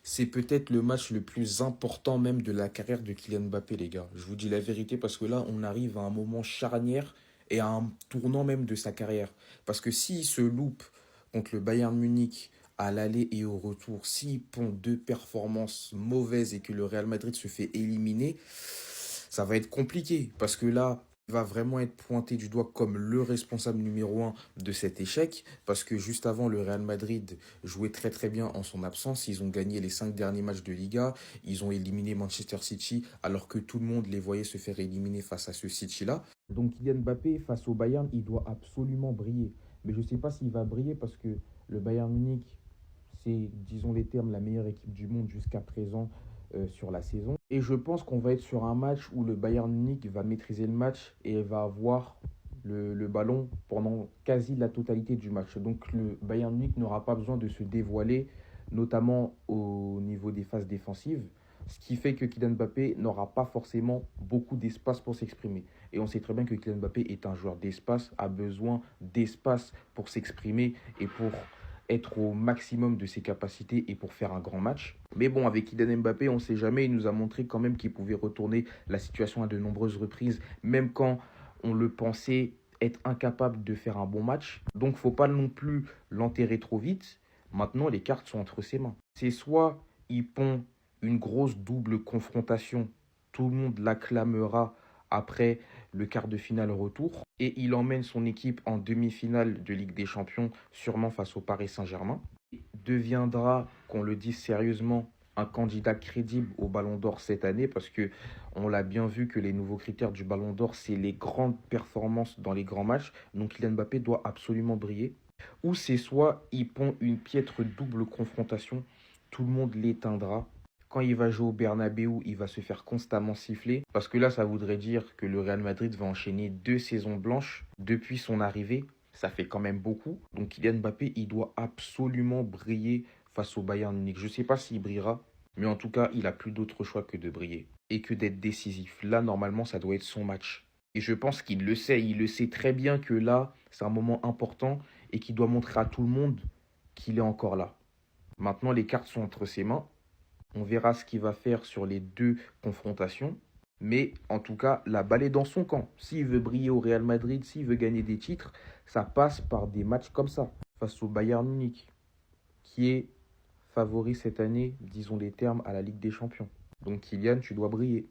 C'est peut-être le match le plus important même de la carrière de Kylian Mbappé, les gars. Je vous dis la vérité parce que là, on arrive à un moment charnière et à un tournant même de sa carrière. Parce que s'il se loupe contre le Bayern Munich à l'aller et au retour, s'il pond deux performances mauvaises et que le Real Madrid se fait éliminer, ça va être compliqué. Parce que là, il va vraiment être pointé du doigt comme le responsable numéro un de cet échec. Parce que juste avant, le Real Madrid jouait très très bien en son absence. Ils ont gagné les 5 derniers matchs de Liga. Ils ont éliminé Manchester City alors que tout le monde les voyait se faire éliminer face à ce City-là. Donc Kylian Mbappé, face au Bayern, il doit absolument briller. Mais je ne sais pas s'il va briller parce que le Bayern Munich, c'est, disons les termes, la meilleure équipe du monde jusqu'à présent sur la saison. Et je pense qu'on va être sur un match où le Bayern Munich va maîtriser le match et va avoir le ballon pendant quasi la totalité du match. Donc le Bayern Munich n'aura pas besoin de se dévoiler, notamment au niveau des phases défensives, ce qui fait que Kylian Mbappé n'aura pas forcément beaucoup d'espace pour s'exprimer. Et on sait très bien que Kylian Mbappé est un joueur d'espace, a besoin d'espace pour s'exprimer et pour être au maximum de ses capacités et pour faire un grand match. Mais bon, avec Kylian Mbappé, on ne sait jamais, il nous a montré quand même qu'il pouvait retourner la situation à de nombreuses reprises, même quand on le pensait être incapable de faire un bon match. Donc, il ne faut pas non plus l'enterrer trop vite. Maintenant, les cartes sont entre ses mains. C'est soit il pond une grosse double confrontation, tout le monde l'acclamera après le quart de finale retour, et il emmène son équipe en demi-finale de Ligue des Champions, sûrement face au Paris Saint-Germain. Il deviendra, qu'on le dise sérieusement, un candidat crédible au Ballon d'Or cette année, parce que on l'a bien vu que les nouveaux critères du Ballon d'Or, c'est les grandes performances dans les grands matchs. Donc Kylian Mbappé doit absolument briller. Ou c'est soit il pond une piètre double confrontation, tout le monde l'éteindra. Quand il va jouer au Bernabeu, il va se faire constamment siffler. Parce que là, ça voudrait dire que le Real Madrid va enchaîner 2 saisons blanches depuis son arrivée. Ça fait quand même beaucoup. Donc Kylian Mbappé, il doit absolument briller face au Bayern Munich. Je ne sais pas s'il brillera, mais en tout cas, il n'a plus d'autre choix que de briller et que d'être décisif. Là, normalement, ça doit être son match. Et je pense qu'il le sait. Il le sait très bien que là, c'est un moment important et qu'il doit montrer à tout le monde qu'il est encore là. Maintenant, les cartes sont entre ses mains. On verra ce qu'il va faire sur les deux confrontations. Mais en tout cas, la balle est dans son camp. S'il veut briller au Real Madrid, s'il veut gagner des titres, ça passe par des matchs comme ça, face au Bayern Munich, qui est favori cette année, disons les termes, à la Ligue des Champions. Donc Kylian, tu dois briller.